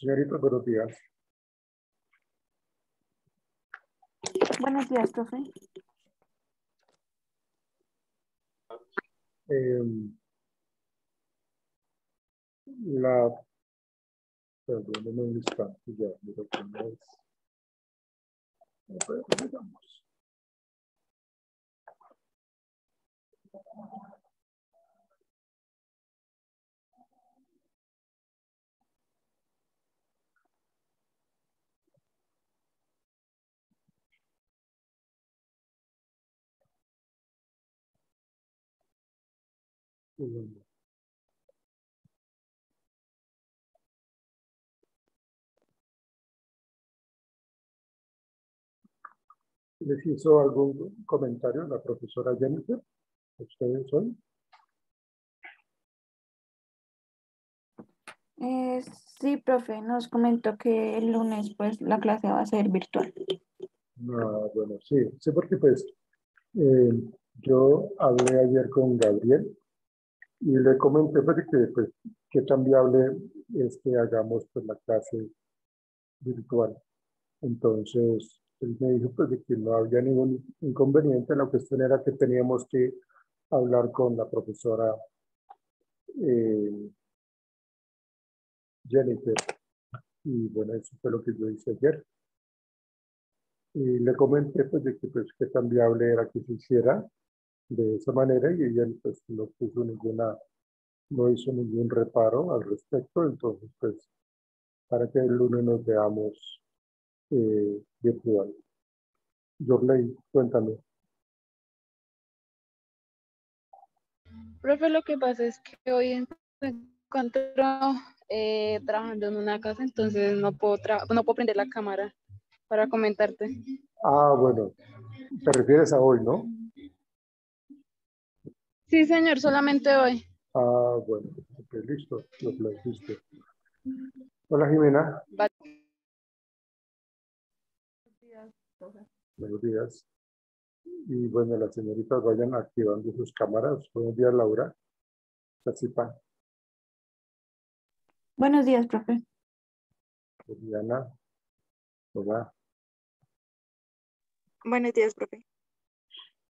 Señorita, buenos días. Buenos días, profe. Perdón, un instante, ya, mira cómo es. A ver, veamos. ¿Les hizo algún comentario la profesora Jennifer? ¿Ustedes hoy? Sí, profe, nos comentó que el lunes pues la clase va a ser virtual. Bueno, sí, sí, porque pues yo hablé ayer con Gabriel y le comenté pues, que pues, qué tan viable es que hagamos pues la clase virtual. Entonces, él me dijo pues, de que no había ningún inconveniente. La cuestión era que teníamos que hablar con la profesora Jennifer. Y bueno, eso fue lo que yo hice ayer. Y le comenté pues, de que pues, qué tan viable era que se hiciera de esa manera y ella pues, no hizo ningún reparo al respecto. Entonces, pues, para que el lunes nos veamos virtual. Yorley, cuéntame. Profe, lo que pasa es que hoy me encuentro trabajando en una casa, entonces no puedo prender la cámara para comentarte. Bueno, te refieres a hoy, ¿no? Sí, señor, solamente hoy. Bueno, ok, listo, listo. Hola, Jimena. Buenos días. Y bueno, las señoritas vayan activando sus cámaras. Buenos días, Laura. Cacipa. Buenos días, profe. Diana. Hola. Buenos días, profe.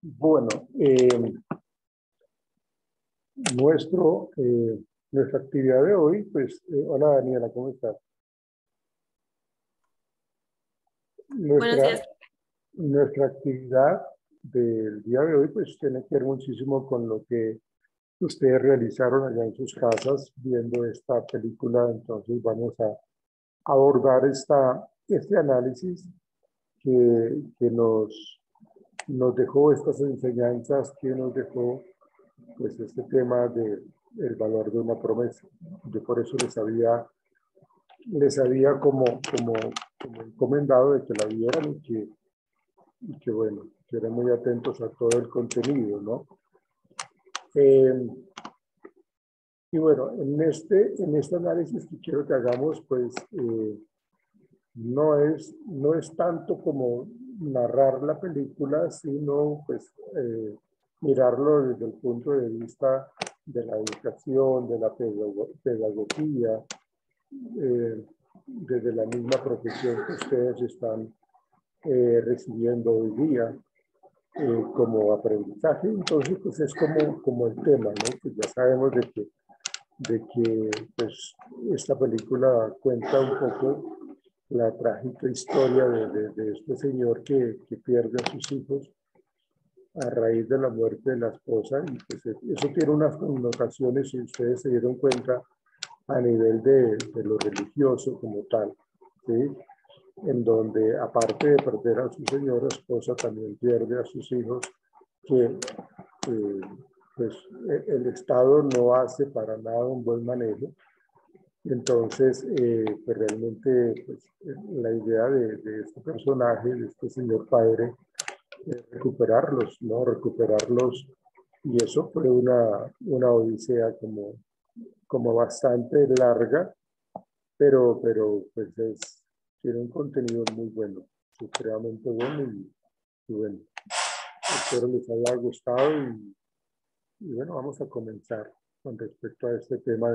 Bueno, nuestra actividad de hoy, pues, hola Daniela, ¿cómo estás? Buenos días. Nuestra actividad del día de hoy, pues, tiene que ver muchísimo con lo que ustedes realizaron allá en sus casas viendo esta película. Entonces vamos a abordar este análisis que nos dejó estas enseñanzas, que nos dejó pues este tema del valor de una promesa. Yo por eso les había como encomendado de que la vieran y que bueno, que eran muy atentos a todo el contenido, ¿no? Y bueno, en este análisis que quiero que hagamos, pues no es tanto como narrar la película, sino pues mirarlo desde el punto de vista de la educación, de la pedagogía, desde la misma profesión que ustedes están recibiendo hoy día como aprendizaje. Entonces, pues es como el tema, ¿no? Pues ya sabemos de que pues, esta película cuenta un poco la trágica historia de este señor que pierde a sus hijos a raíz de la muerte de la esposa, y pues eso tiene unas connotaciones, si ustedes se dieron cuenta, a nivel de lo religioso como tal, ¿sí? En donde aparte de perder a su señora esposa, también pierde a sus hijos, que pues el Estado no hace para nada un buen manejo. Entonces, pues realmente pues, la idea de este personaje, de este señor padre, es recuperarlos, ¿no? Recuperarlos. Y eso fue una odisea como bastante larga, pero pues tiene un contenido muy bueno, supremamente bueno y bueno. Espero les haya gustado y bueno, vamos a comenzar con respecto a este tema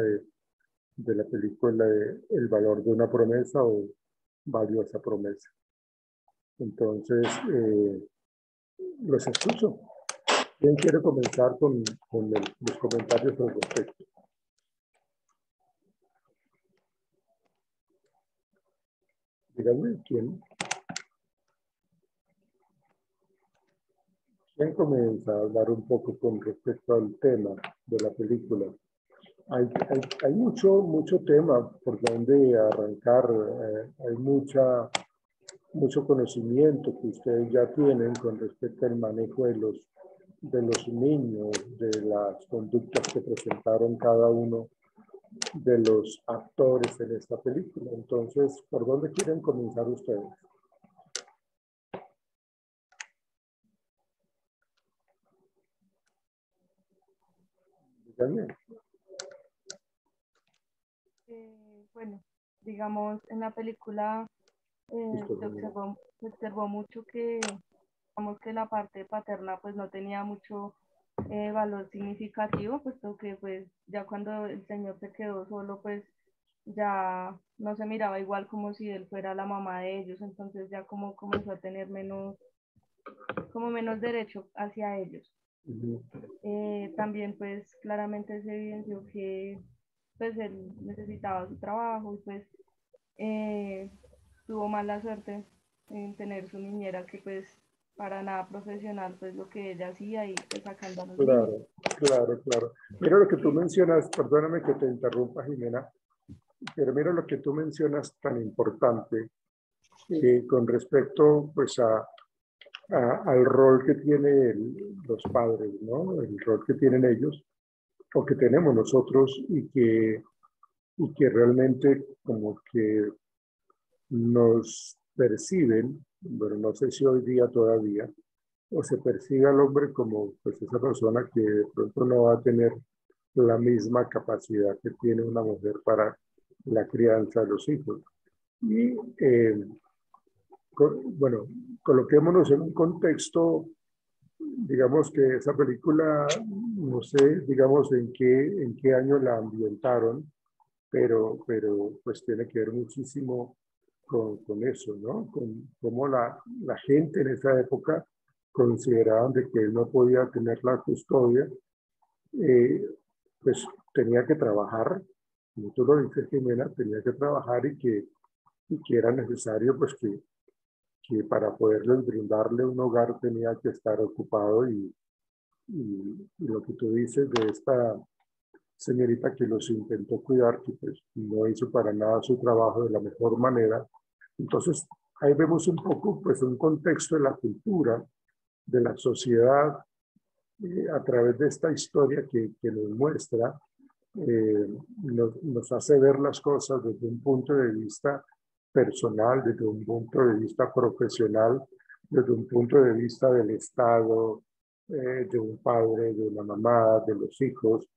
de la película El valor de una promesa o valiosa promesa. Entonces, los escucho. ¿Quién quiere comenzar con los comentarios al respecto? Díganme, ¿quién comienza a hablar un poco con respecto al tema de la película? Hay mucho tema por donde arrancar, hay mucho conocimiento que ustedes ya tienen con respecto al manejo de los niños, de las conductas que presentaron cada uno de los actores en esta película. Entonces, ¿por dónde quieren comenzar ustedes? Díganme. Bueno, digamos, en la película se observó mucho que, digamos, que la parte paterna pues no tenía mucho valor significativo, puesto que pues ya cuando el señor se quedó solo, pues ya no se miraba igual como si él fuera la mamá de ellos, entonces ya como comenzó a tener menos derecho hacia ellos. También pues claramente se evidenció que pues él necesitaba su trabajo y pues tuvo mala suerte en tener su niñera que pues para nada profesional pues lo que ella hacía y pues sacando a los niños. Claro. Mira lo que tú mencionas, perdóname que te interrumpa, Jimena, pero mira lo que tú mencionas tan importante con respecto pues al rol que tienen los padres, ¿no? El rol que tienen ellos o que tenemos nosotros y que realmente como que nos perciben, bueno, no sé si hoy día todavía, o se percibe al hombre como pues esa persona que de pronto no va a tener la misma capacidad que tiene una mujer para la crianza de los hijos. Y bueno, coloquémonos en un contexto, digamos que esa película, no sé, digamos en qué año la ambientaron, pero pues tiene que ver muchísimo con eso, ¿no? Con cómo la gente en esa época consideraban de que él no podía tener la custodia, pues tenía que trabajar, como tú lo dices, Jimena, tenía que trabajar y que era necesario pues que para poderles brindarle un hogar tenía que estar ocupado y lo que tú dices de esta señorita que los intentó cuidar, que pues no hizo para nada su trabajo de la mejor manera. Entonces, ahí vemos un poco pues un contexto de la cultura, de la sociedad, a través de esta historia que nos muestra, nos hace ver las cosas desde un punto de vista personal, desde un punto de vista profesional, desde un punto de vista del Estado, de un padre, de una mamá, de los hijos.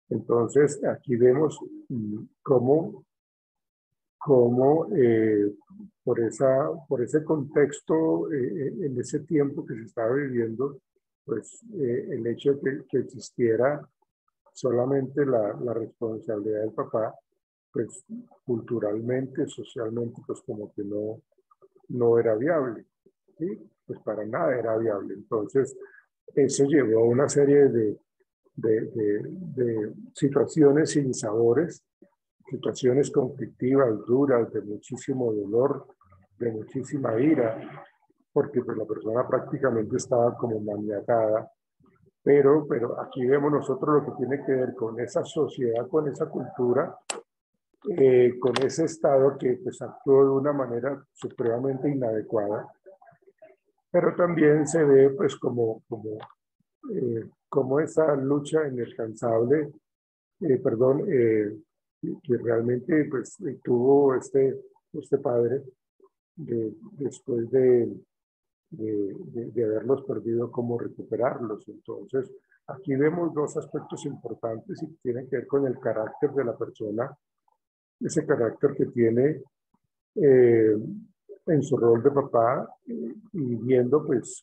Entonces, aquí vemos cómo por ese contexto, en ese tiempo que se estaba viviendo, pues el hecho de que existiera solamente la responsabilidad del papá, pues culturalmente, socialmente, pues como que no era viable, ¿sí? Pues para nada era viable. Entonces, eso llevó a una serie de situaciones sinsabores, situaciones conflictivas, duras, de muchísimo dolor, de muchísima ira, porque pues la persona prácticamente estaba como maniatada. Pero aquí vemos nosotros lo que tiene que ver con esa sociedad, con esa cultura, con ese Estado que pues actuó de una manera supremamente inadecuada. Pero también se ve pues como esa lucha inalcanzable, que realmente pues tuvo este padre después de haberlos perdido, cómo recuperarlos. Entonces, aquí vemos dos aspectos importantes y que tienen que ver con el carácter de la persona, ese carácter que tiene en su rol de papá y viendo pues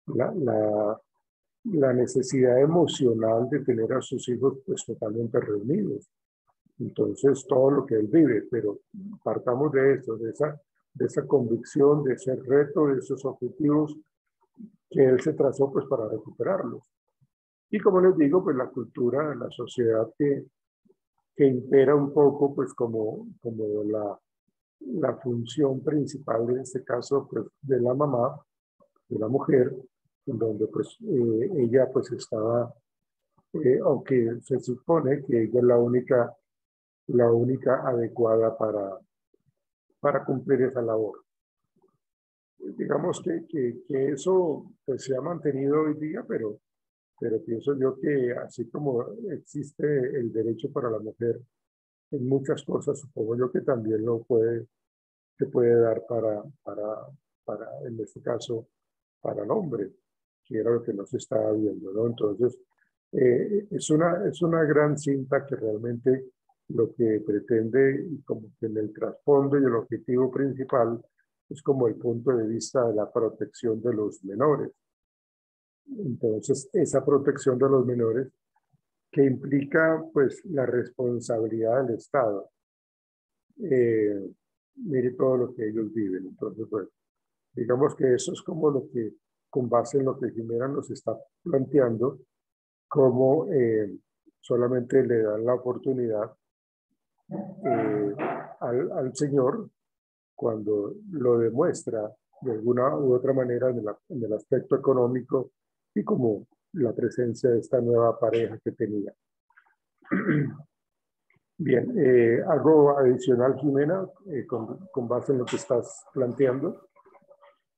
la necesidad emocional de tener a sus hijos pues totalmente reunidos. Entonces, todo lo que él vive, pero partamos de eso, de esa convicción, de ese reto, de esos objetivos que él se trazó pues para recuperarlos. Y como les digo, pues la cultura, la sociedad que impera un poco pues como la función principal en este caso pues de la mamá, de la mujer, en donde pues ella pues estaba, aunque se supone que ella es la única adecuada para cumplir esa labor. Digamos que eso pues, se ha mantenido hoy día, pero pienso yo que así como existe el derecho para la mujer en muchas cosas, supongo yo que también se puede dar en este caso, para el hombre, que era lo que nos estaba viendo, ¿no? Entonces, es una gran cinta que realmente lo que pretende, y como que en el trasfondo y el objetivo principal, es como el punto de vista de la protección de los menores. Entonces, esa protección de los menores que implica pues la responsabilidad del Estado. Mire todo lo que ellos viven. Entonces, pues, digamos que eso es como lo que, con base en lo que Jimena nos está planteando, como solamente le dan la oportunidad al Señor cuando lo demuestra de alguna u otra manera en el aspecto económico y como la presencia de esta nueva pareja que tenía. Bien, ¿algo adicional, Jimena, con base en lo que estás planteando?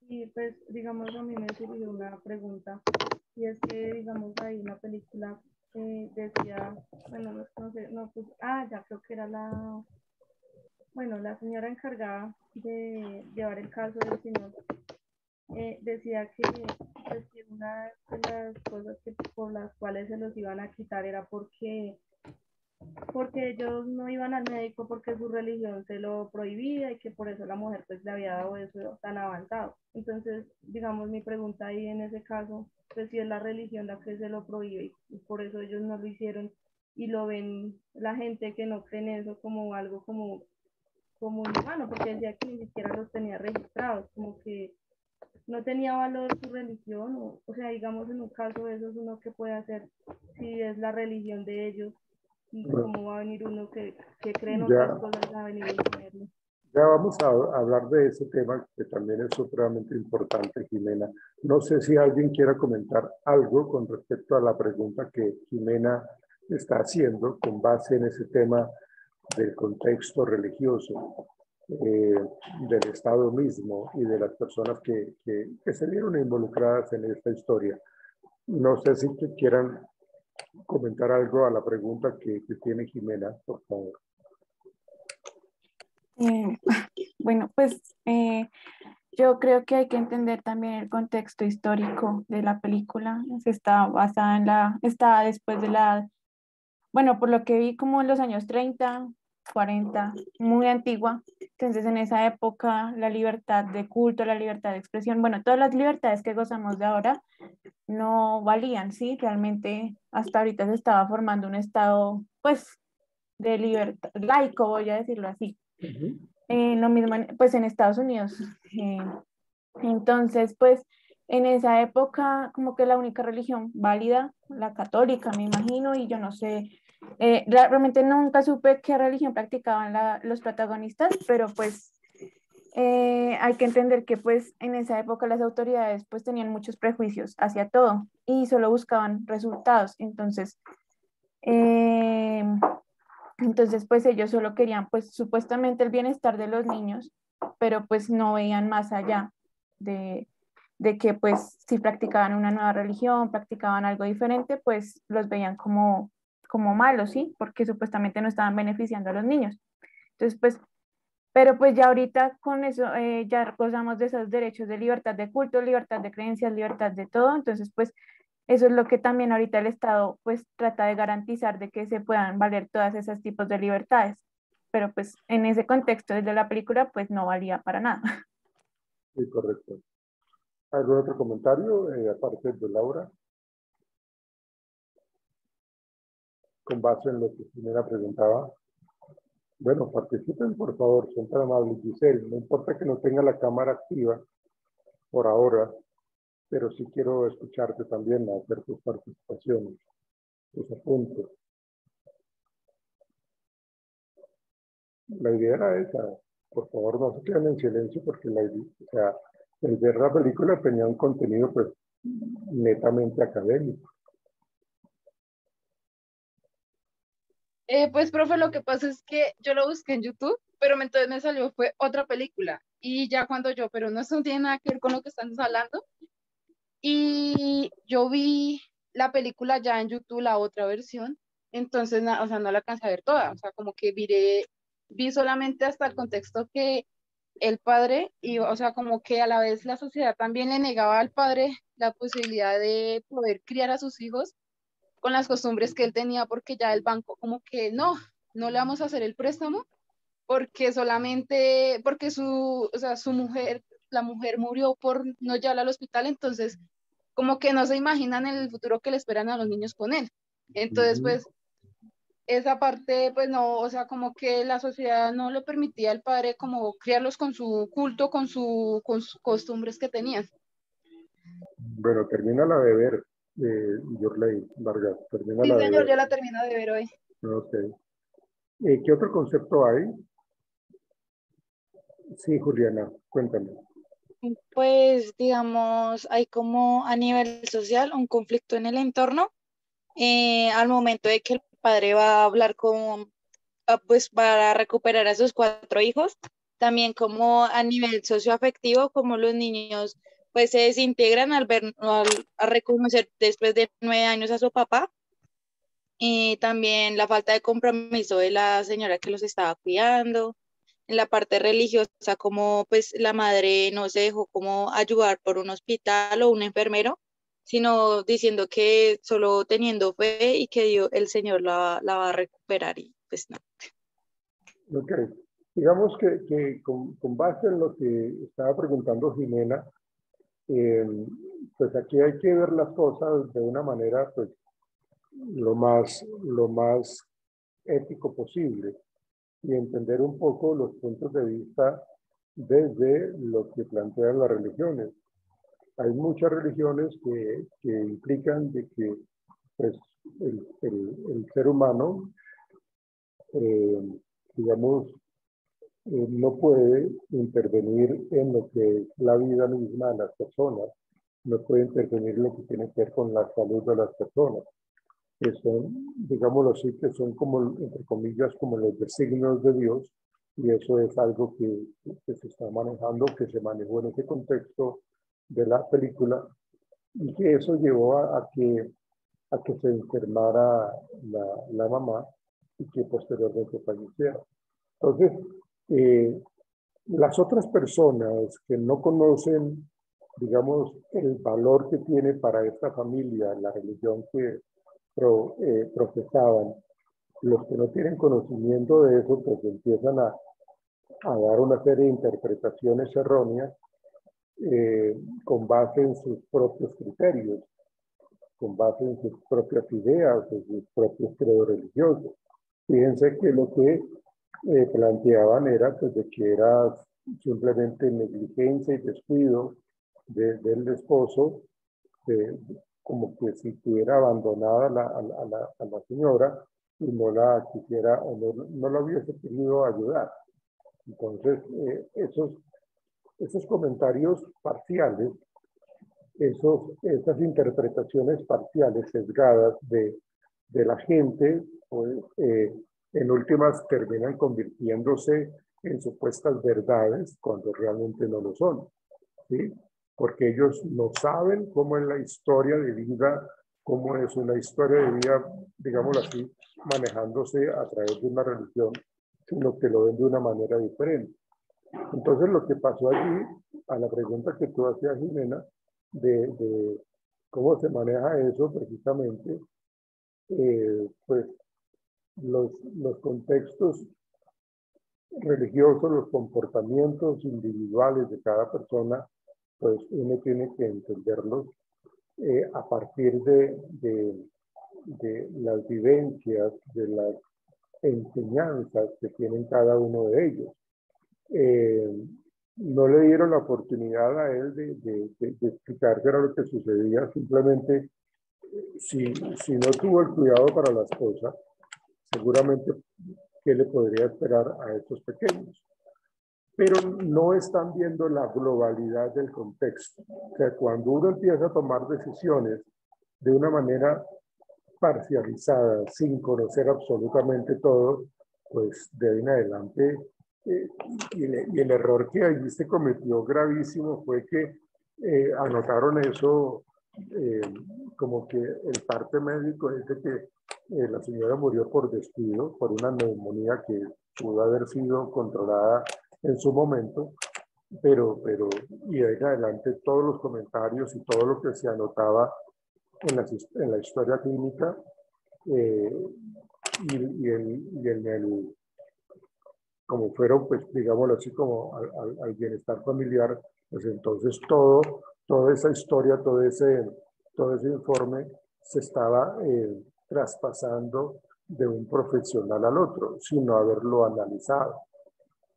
Y pues, digamos, a mí me surgió una pregunta, y es que, digamos, ahí en la película decía, bueno, no sé, no, pues, ya creo que era la señora encargada de llevar el caso del señor, decía pues, que una de las cosas por las cuales se los iban a quitar era porque ellos no iban al médico porque su religión se lo prohibía y que por eso la mujer pues le había dado eso tan avanzado. Entonces, digamos, mi pregunta ahí en ese caso, pues si es la religión la que se lo prohíbe y por eso ellos no lo hicieron y lo ven la gente que no cree en eso como algo como inhumano, porque decía que ni siquiera los tenía registrados, como que no tenía valor su religión, o sea, digamos en un caso de eso es uno que puede hacer si es la religión de ellos y cómo va a venir uno que cree en otras cosas a venir a imponerlo. Ya vamos a hablar de ese tema que también es supremamente importante, Jimena. No sé si alguien quiera comentar algo con respecto a la pregunta que Jimena está haciendo con base en ese tema del contexto religioso, del Estado mismo y de las personas que se vieron involucradas en esta historia. No sé si quieran comentar algo a la pregunta que tiene Jimena, por favor. Bueno, pues yo creo que hay que entender también el contexto histórico de la película. Está basada está después de bueno, por lo que vi como en los años 30, 40, muy antigua. Entonces en esa época la libertad de culto, la libertad de expresión, bueno, todas las libertades que gozamos de ahora no valían, ¿sí? Realmente hasta ahorita se estaba formando un estado, pues, de libertad, laico, voy a decirlo así. Lo mismo pues en Estados Unidos. Entonces, pues en esa época como que la única religión válida, la católica, me imagino, y yo no sé, realmente nunca supe qué religión practicaban los protagonistas, pero pues hay que entender que pues en esa época las autoridades pues tenían muchos prejuicios hacia todo y solo buscaban resultados. Entonces, pues ellos solo querían, pues supuestamente el bienestar de los niños, pero pues no veían más allá de que pues si practicaban una nueva religión, practicaban algo diferente, pues los veían como malos, ¿sí? Porque supuestamente no estaban beneficiando a los niños. Entonces, pues, pero pues ya ahorita con eso ya gozamos de esos derechos de libertad de culto, libertad de creencias, libertad de todo. Entonces, pues eso es lo que también ahorita el Estado pues trata de garantizar de que se puedan valer todas esos tipos de libertades. Pero pues en ese contexto desde la película pues no valía para nada. Sí, correcto. ¿Algún otro comentario, aparte de Laura? Con base en lo que Jimena preguntaba. Bueno, participen por favor, son tan amables. Giselle, no importa que no tenga la cámara activa por ahora, pero sí quiero escucharte también, hacer tus participaciones, tus apuntes. La idea era esa. Por favor, no se queden en silencio porque o sea, el ver la película tenía un contenido pues netamente académico. Pues, profe, lo que pasa es que yo lo busqué en YouTube, pero entonces me salió fue otra película. Y ya cuando yo, pero no, eso no tiene nada que ver con lo que estamos hablando. Y yo vi la película ya en YouTube, la otra versión, entonces, o sea, no la alcancé a ver toda, o sea, como que vi solamente hasta el contexto que el padre, y, o sea, como que a la vez la sociedad también le negaba al padre la posibilidad de poder criar a sus hijos con las costumbres que él tenía, porque ya el banco como que no le vamos a hacer el préstamo, porque solamente, porque o sea, su mujer, la mujer murió por no llevarla al hospital, entonces como que no se imaginan el futuro que le esperan a los niños con él. Entonces, pues, esa parte, pues no, o sea, como que la sociedad no le permitía al padre como criarlos con su culto, con sus costumbres que tenían. Bueno, termina la de ver, Yorley Vargas, termina Sí, la de señor, ver. ya la termino de ver hoy. Ok. ¿Qué otro concepto hay? Sí, Juliana, cuéntame. Pues digamos, hay como a nivel social un conflicto en el entorno al momento de que el padre va a hablar pues para recuperar a sus 4 hijos, también como a nivel socioafectivo, como los niños pues se desintegran a reconocer después de 9 años a su papá, y también la falta de compromiso de la señora que los estaba cuidando. En la parte religiosa, como pues la madre no se dejó como ayudar por un hospital o un enfermero, sino diciendo que solo teniendo fe y que el Señor la va a recuperar, y pues no. Ok. Digamos que con base en lo que estaba preguntando Jimena, pues aquí hay que ver las cosas de una manera pues lo más ético posible y entender un poco los puntos de vista desde lo que plantean las religiones. Hay muchas religiones que implican de que pues, el ser humano, eh, digamos, no puede intervenir en lo que es la vida misma de las personas, no puede intervenir en lo que tiene que ver con la salud de las personas, que son, digámoslo así, que son como, entre comillas, como los designios de Dios, y eso es algo que se está manejando, que se manejó en ese contexto de la película, y que eso llevó a que se enfermara la mamá y que posteriormente falleciera. Entonces, eh, las otras personas que no conocen, digamos, el valor que tiene para esta familia la religión que profesaban, los que no tienen conocimiento de eso, pues empiezan a dar una serie de interpretaciones erróneas con base en sus propios criterios, con base en sus propias ideas, en sus propios credos religiosos. Fíjense que lo que planteaban era pues, de que era simplemente negligencia y descuido del esposo, como que si estuviera abandonada a la señora y no la quisiera o no la hubiese querido ayudar. Entonces, esos comentarios parciales, esas interpretaciones parciales sesgadas de la gente, pues, en últimas terminan convirtiéndose en supuestas verdades cuando realmente no lo son, ¿sí? Porque ellos no saben cómo es la historia de vida, cómo es una historia de vida, digámoslo así, manejándose a través de una religión, sino que lo ven de una manera diferente. Entonces, lo que pasó allí, a la pregunta que tú hacías, Jimena, de cómo se maneja eso precisamente, pues los contextos religiosos, los comportamientos individuales de cada persona, pues uno tiene que entenderlos a partir de las vivencias, de las enseñanzas que tienen cada uno de ellos. No le dieron la oportunidad a él de explicar qué era lo que sucedía, simplemente si no tuvo el cuidado para las cosas, seguramente qué le podría esperar a estos pequeños. Pero no están viendo la globalidad del contexto. O sea, cuando uno empieza a tomar decisiones de una manera parcializada, sin conocer absolutamente todo, pues de ahí en adelante, y el error que allí se cometió gravísimo fue que anotaron eso como que el parte médico dice que la señora murió por descuido, por una neumonía que pudo haber sido controlada en su momento, pero y de ahí en adelante todos los comentarios y todo lo que se anotaba en la historia clínica como fueron, pues digámoslo así, como al bienestar familiar, pues entonces toda esa historia, todo ese informe se estaba traspasando de un profesional al otro, sin no haberlo analizado.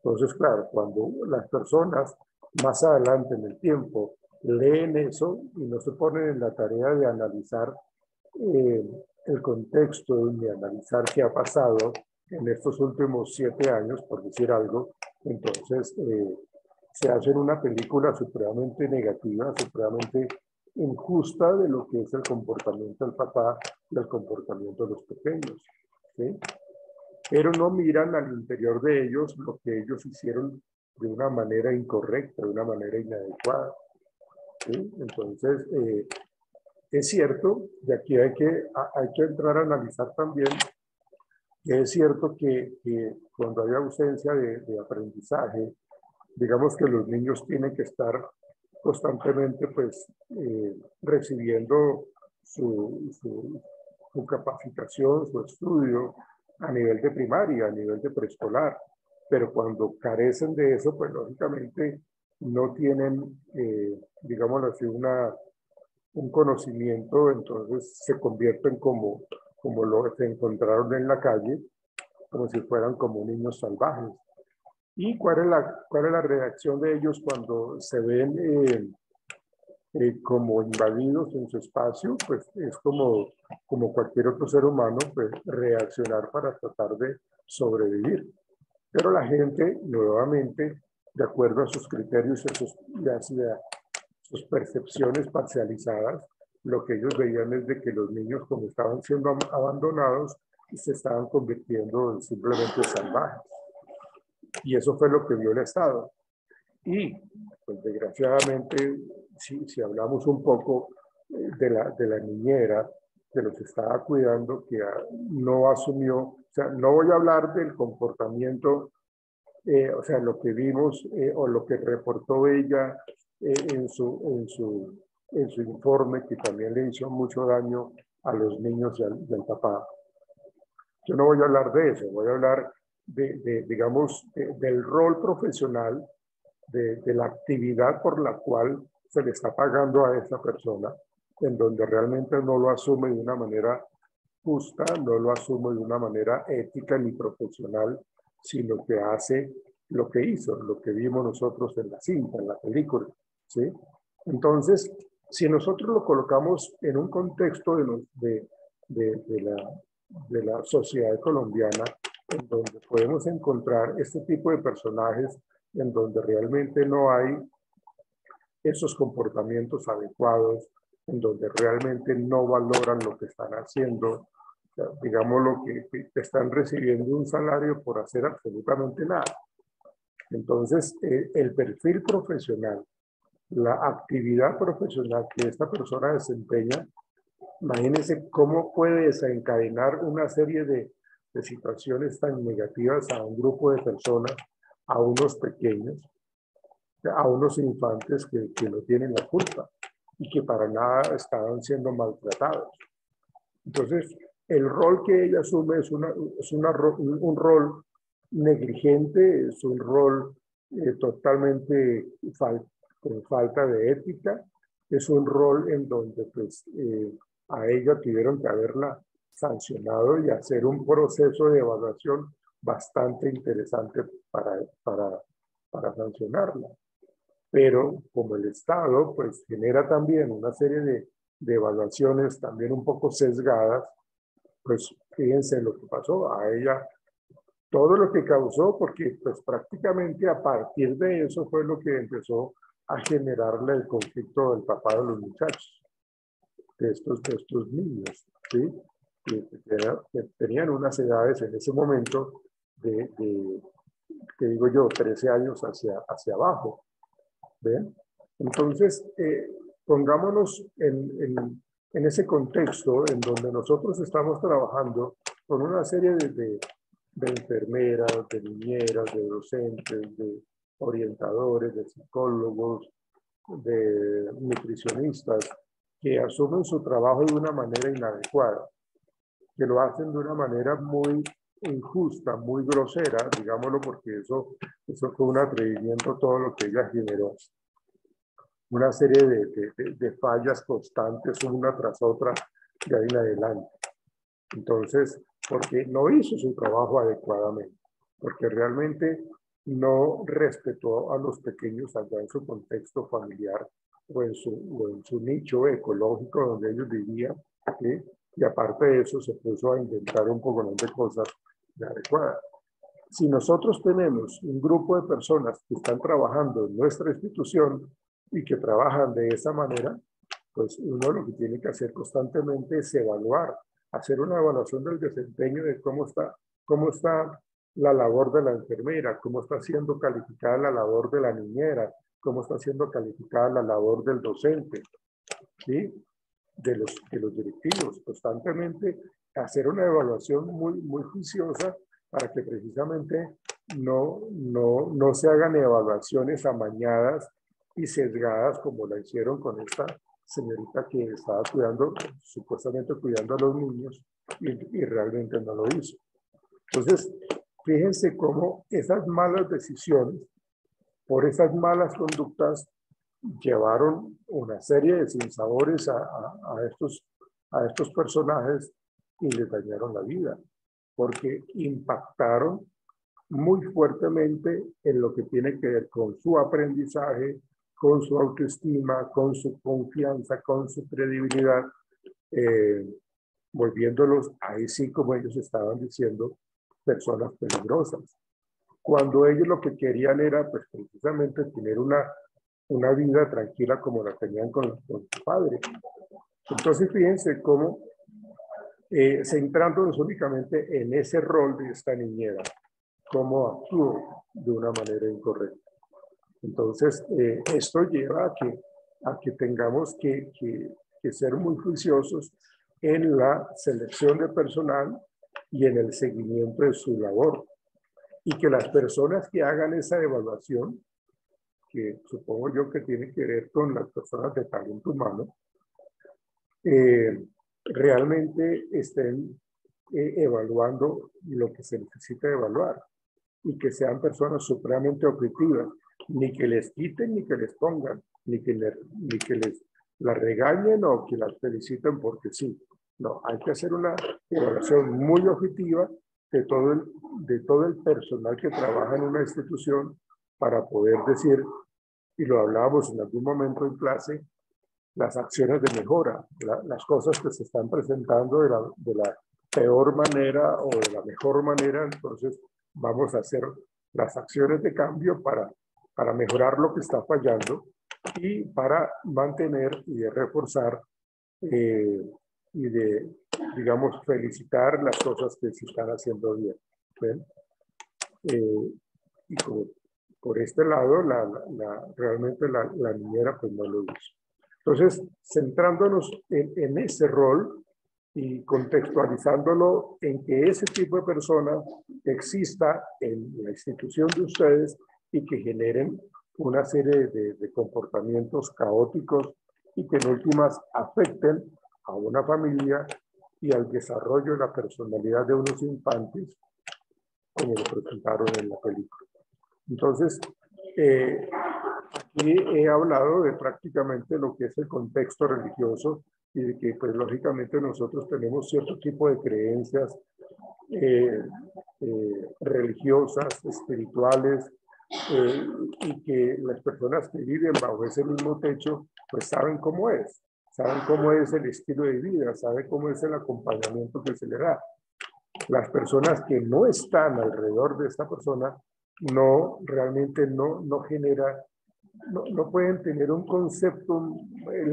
Entonces, claro, cuando las personas más adelante en el tiempo leen eso y no se ponen en la tarea de analizar el contexto y de analizar qué ha pasado en estos últimos 7 años, por decir algo, entonces se hace una película supremamente negativa, supremamente injusta de lo que es el comportamiento del papá y el comportamiento de los pequeños, ¿sí? Pero no miran al interior de ellos lo que ellos hicieron de una manera incorrecta, de una manera inadecuada, ¿sí? Entonces, es cierto, y aquí hay que entrar a analizar también, que es cierto que cuando hay ausencia de aprendizaje, digamos que los niños tienen que estar constantemente pues recibiendo su capacitación, su estudio a nivel de primaria, a nivel de preescolar, pero cuando carecen de eso, pues lógicamente no tienen, digámoslo así, un conocimiento, entonces se convierten como lo que encontraron en la calle, como si fueran como niños salvajes. ¿Y cuál es la reacción de ellos cuando se ven como invadidos en su espacio? Pues es como cualquier otro ser humano, pues reaccionar para tratar de sobrevivir. Pero la gente, nuevamente, de acuerdo a sus criterios y a sus percepciones parcializadas, lo que ellos veían es de que los niños, como estaban siendo abandonados, se estaban convirtiendo en simplemente salvajes. Y eso fue lo que vio el Estado. Y, pues desgraciadamente, si hablamos un poco de la niñera que los estaba cuidando, que no asumió, o sea, no voy a hablar del comportamiento, o sea, lo que vimos o lo que reportó ella en su informe, que también le hizo mucho daño a los niños y al papá. Yo no voy a hablar de eso, voy a hablar digamos, del rol profesional, de la actividad por la cual se le está pagando a esa persona, en donde realmente no lo asume de una manera justa, no lo asume de una manera ética ni profesional, sino que hace lo que hizo, lo que vimos nosotros en la cinta, en la película, ¿sí? Entonces, si nosotros lo colocamos en un contexto de la sociedad colombiana, en donde podemos encontrar este tipo de personajes en donde realmente no hay esos comportamientos adecuados, en donde realmente no valoran lo que están haciendo, o sea, digamos lo que están recibiendo un salario por hacer absolutamente nada. Entonces, el perfil profesional, la actividad profesional que esta persona desempeña, imagínense cómo puede desencadenar una serie de situaciones tan negativas a un grupo de personas, a unos pequeños, a unos infantes que no tienen la culpa y que para nada estaban siendo maltratados. Entonces, el rol que ella asume es un rol negligente, es un rol totalmente con falta de ética, es un rol en donde pues, a ella tuvieron que haberla sancionado y hacer un proceso de evaluación bastante interesante para sancionarla. Pero como el Estado pues genera también una serie de evaluaciones también un poco sesgadas, pues fíjense lo que pasó a ella, todo lo que causó, porque pues prácticamente a partir de eso fue lo que empezó a generarle el conflicto del papá de los muchachos, de estos niños, ¿sí? Que tenían unas edades en ese momento que digo yo, 13 años hacia abajo. ¿Ven? Entonces, pongámonos en ese contexto en donde nosotros estamos trabajando con una serie de enfermeras, de niñeras, de docentes, de orientadores, de psicólogos, de nutricionistas, que asumen su trabajo de una manera inadecuada, que lo hacen de una manera muy injusta, muy grosera, digámoslo, porque eso fue un atrevimiento todo lo que ella generó. Una serie de fallas constantes, una tras otra, de ahí en adelante. Entonces, porque no hizo su trabajo adecuadamente, porque realmente no respetó a los pequeños allá en su contexto familiar o en su nicho ecológico donde ellos vivían, ¿sí? Y aparte de eso se puso a inventar un poco de cosas inadecuadas. Si nosotros tenemos un grupo de personas que están trabajando en nuestra institución y que trabajan de esa manera, pues uno lo que tiene que hacer constantemente es evaluar, hacer una evaluación del desempeño de cómo está la labor de la enfermera, cómo está siendo calificada la labor de la niñera, cómo está siendo calificada la labor del docente, ¿sí? de los directivos, constantemente hacer una evaluación muy juiciosa para que precisamente no se hagan evaluaciones amañadas y sesgadas como la hicieron con esta señorita que estaba supuestamente cuidando a los niños y realmente no lo hizo. Entonces, fíjense cómo esas malas decisiones, por esas malas conductas, llevaron una serie de sinsabores a estos personajes y les dañaron la vida, porque impactaron muy fuertemente en lo que tiene que ver con su aprendizaje, con su autoestima, con su confianza, con su credibilidad, volviéndolos, ahí sí, como ellos estaban diciendo, personas peligrosas. Cuando ellos lo que querían era, pues, precisamente tener una vida tranquila como la tenían con su padre. Entonces, fíjense cómo, centrándonos únicamente en ese rol de esta niñera, cómo actuó de una manera incorrecta. Entonces, esto lleva a que tengamos que ser muy juiciosos en la selección de personal y en el seguimiento de su labor. Y que las personas que hagan esa evaluación, que supongo yo que tiene que ver con las personas de talento humano, realmente estén evaluando lo que se necesita evaluar y que sean personas supremamente objetivas, ni que les quiten ni que les pongan, ni que les la regañen o que las feliciten porque sí. No, hay que hacer una evaluación muy objetiva de todo el personal que trabaja en una institución para poder decir, y lo hablábamos en algún momento en clase, las acciones de mejora, las cosas que se están presentando de la peor manera o de la mejor manera, entonces vamos a hacer las acciones de cambio para mejorar lo que está fallando y para mantener y de reforzar y de, digamos, felicitar las cosas que se están haciendo bien. ¿Ven? Y por este lado, realmente la niñera pues no lo hizo. Entonces, centrándonos en ese rol y contextualizándolo en que ese tipo de persona exista en la institución de ustedes y que generen una serie de comportamientos caóticos y que en últimas afecten a una familia y al desarrollo de la personalidad de unos infantes, como lo presentaron en la película. Entonces, aquí he hablado de prácticamente lo que es el contexto religioso y de que pues lógicamente nosotros tenemos cierto tipo de creencias religiosas, espirituales, y que las personas que viven bajo ese mismo techo pues saben cómo es el estilo de vida, saben cómo es el acompañamiento que se le da. Las personas que no están alrededor de esta persona realmente no genera, no pueden tener un concepto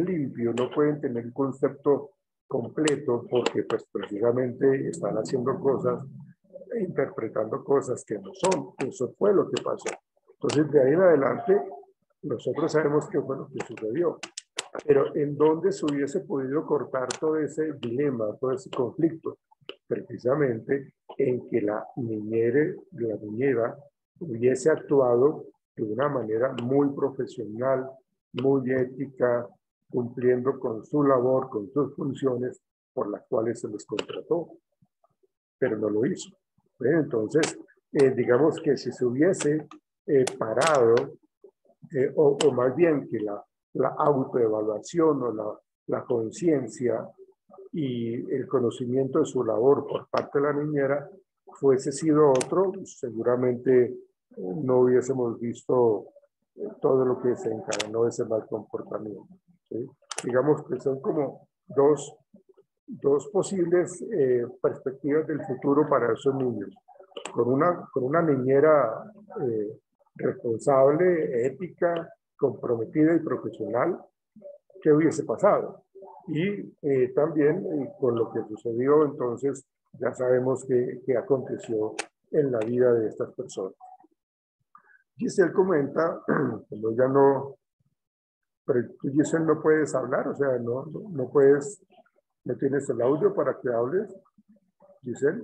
limpio, no pueden tener un concepto completo porque pues precisamente están haciendo cosas, interpretando cosas que no son. Eso fue lo que pasó. Entonces de ahí en adelante nosotros sabemos qué fue lo que sucedió. Pero ¿en dónde se hubiese podido cortar todo ese dilema, todo ese conflicto? Precisamente en que la niñera hubiese actuado de una manera muy profesional, muy ética, cumpliendo con su labor, con sus funciones por las cuales se les contrató, pero no lo hizo. Entonces, digamos que si se hubiese parado, o más bien que la autoevaluación o la conciencia y el conocimiento de su labor por parte de la niñera fuese sido otro, seguramente no hubiésemos visto todo lo que se encadenó ese mal comportamiento. ¿Sí? Digamos que son como dos posibles perspectivas del futuro para esos niños. Con una niñera responsable, ética, comprometida y profesional, ¿qué hubiese pasado? Y también con lo que sucedió, entonces ya sabemos qué aconteció en la vida de estas personas. Giselle comenta, como ya no, pero tú, Giselle, no puedes hablar, o sea, no puedes, no tienes el audio para que hables, Giselle,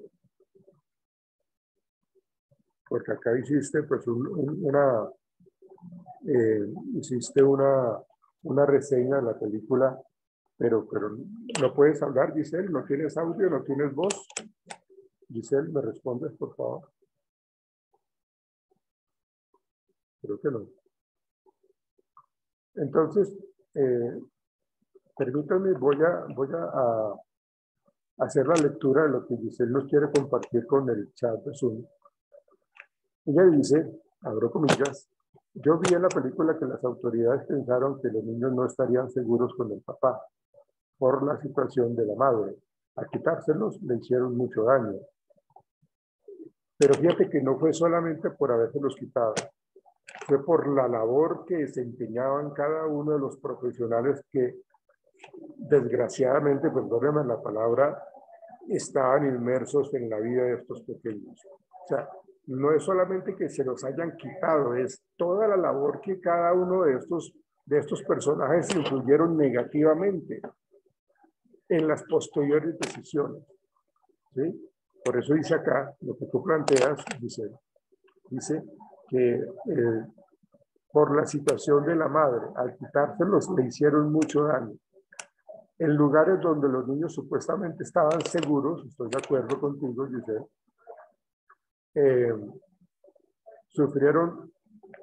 porque acá hiciste pues hiciste una reseña de la película, pero no puedes hablar, Giselle, no tienes audio, no tienes voz. Giselle, ¿me respondes, por favor? Creo que no. Entonces, permítanme, voy a hacer la lectura de lo que Giselle nos quiere compartir con el chat de Zoom. Ella dice, abro comillas, yo vi en la película que las autoridades pensaron que los niños no estarían seguros con el papá por la situación de la madre. A quitárselos le hicieron mucho daño. Pero fíjate que no fue solamente por habérselos quitado, fue por la labor que desempeñaban cada uno de los profesionales que, desgraciadamente, perdónenme la palabra, estaban inmersos en la vida de estos pequeños. O sea, no es solamente que se los hayan quitado, es toda la labor que cada uno de estos personajes influyeron negativamente en las posteriores decisiones. ¿Sí? Por eso dice acá, lo que tú planteas, dice que por la situación de la madre, al quitárselos le hicieron mucho daño. En lugares donde los niños supuestamente estaban seguros, estoy de acuerdo contigo, Giselle, sufrieron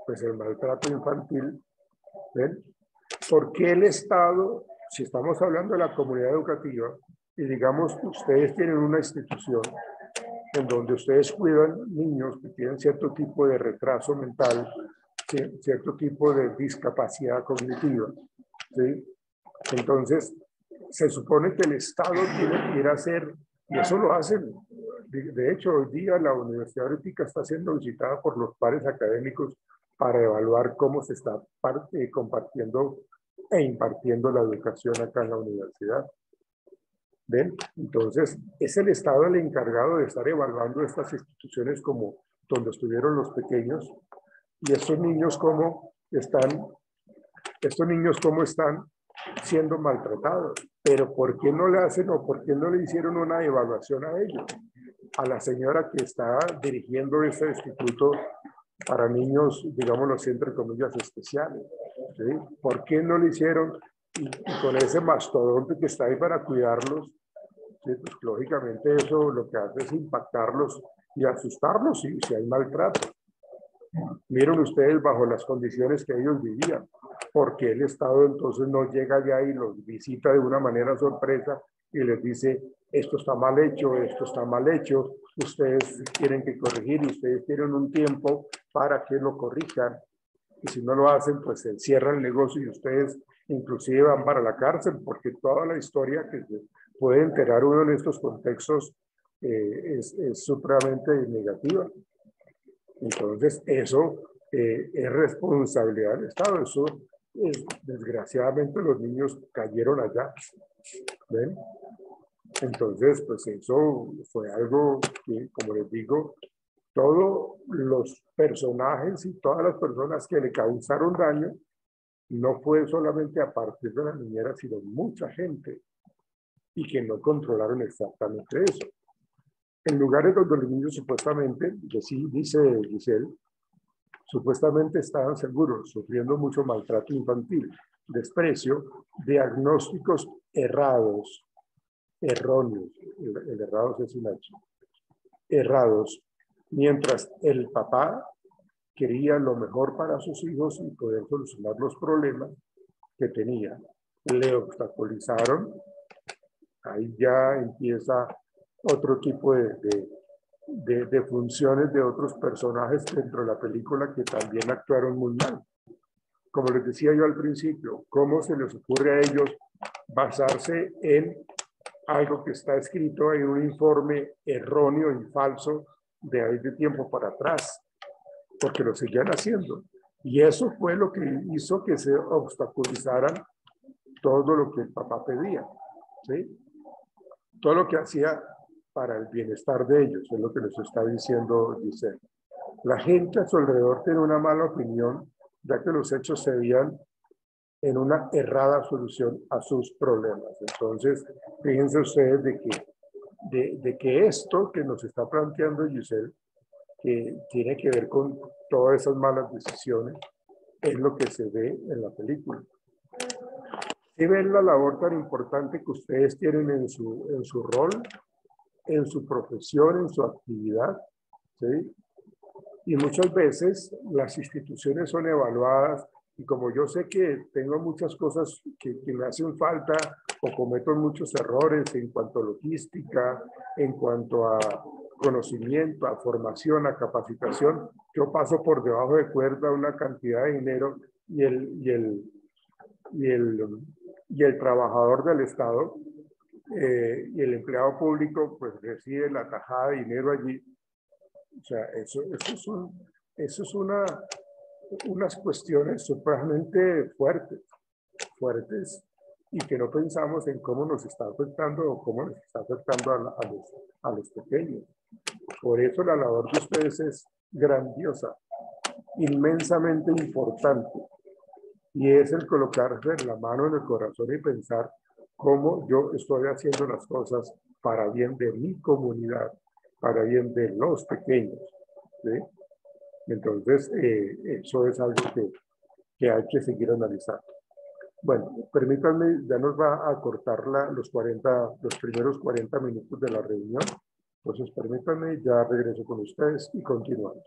pues el maltrato infantil. ¿Ven? ¿Por qué el Estado, si estamos hablando de la comunidad educativa, y digamos ustedes tienen una institución en donde ustedes cuidan niños que tienen cierto tipo de retraso mental, cierto tipo de discapacidad cognitiva, ¿sí? Entonces, se supone que el Estado tiene que ir a hacer, y eso lo hacen. De hecho, hoy día la Universidad Ética está siendo visitada por los pares académicos para evaluar cómo se está compartiendo e impartiendo la educación acá en la universidad. ¿Ven? Entonces, es el Estado el encargado de estar evaluando estas instituciones como donde estuvieron los pequeños y estos niños cómo están siendo maltratados. Pero ¿por qué no le hacen o por qué no le hicieron una evaluación a ellos? A la señora que está dirigiendo este instituto para niños, digámoslo así, entre comillas, especiales. ¿Sí? ¿Por qué no lo hicieron? Y con ese mastodonte que está ahí para cuidarlos, ¿sí? Pues lógicamente eso lo que hace es impactarlos y asustarlos si hay maltrato. Miren ustedes bajo las condiciones que ellos vivían. porque el Estado entonces no llega allá y los visita de una manera sorpresa y les dice, esto está mal hecho, esto está mal hecho, ustedes tienen que corregir y ustedes tienen un tiempo para que lo corrijan. Y si no lo hacen, pues se cierra el negocio y ustedes inclusive van para la cárcel, porque toda la historia que se puede enterar uno en estos contextos es supremamente negativa. Entonces, eso es responsabilidad del Estado. Eso, desgraciadamente, los niños cayeron allá. ¿Ven? Entonces, pues eso fue algo que, como les digo, todos los personajes y todas las personas que le causaron daño, no fue solamente a partir de la niñera, sino mucha gente, y que no controlaron exactamente eso. En lugares donde los niños supuestamente, dice Giselle, supuestamente estaban seguros, sufriendo mucho maltrato infantil, desprecio, diagnósticos errados, erróneos, el errados es un hecho, errados, mientras el papá quería lo mejor para sus hijos y poder solucionar los problemas que tenía. Le obstaculizaron, ahí ya empieza otro tipo de funciones de otros personajes dentro de la película que también actuaron muy mal. Como les decía yo al principio, ¿cómo se les ocurre a ellos basarse en algo que está escrito en un informe erróneo y falso de ahí de tiempo para atrás? Porque lo seguían haciendo. Y eso fue lo que hizo que se obstaculizaran todo lo que el papá pedía, ¿sí? Todo lo que hacía para el bienestar de ellos, es lo que les está diciendo Giselle. La gente a su alrededor tiene una mala opinión, ya que los hechos se veían en una errada solución a sus problemas. Entonces, fíjense ustedes de que esto que nos está planteando Giselle, que tiene que ver con todas esas malas decisiones, es lo que se ve en la película. Si ven la labor tan importante que ustedes tienen en su rol, en su profesión, en su actividad, ¿sí? Y muchas veces las instituciones son evaluadas y como yo sé que tengo muchas cosas que me hacen falta o cometo muchos errores en cuanto a logística, en cuanto a conocimiento, a formación, a capacitación, yo paso por debajo de cuerda una cantidad de dinero y el trabajador del Estado y el empleado público pues recibe la tajada de dinero allí. O sea, eso es unas cuestiones supremamente fuertes y que no pensamos en cómo nos está afectando o cómo nos está afectando a los pequeños. Por eso la labor de ustedes es grandiosa, inmensamente importante. Y es el colocarse la mano en el corazón y pensar cómo yo estoy haciendo las cosas para bien de mi comunidad, para bien de los pequeños, ¿sí? Entonces, eso es algo que hay que seguir analizando. Bueno, permítanme, ya nos va a cortar los primeros 40 minutos de la reunión. Entonces, permítanme, ya regreso con ustedes y continuamos.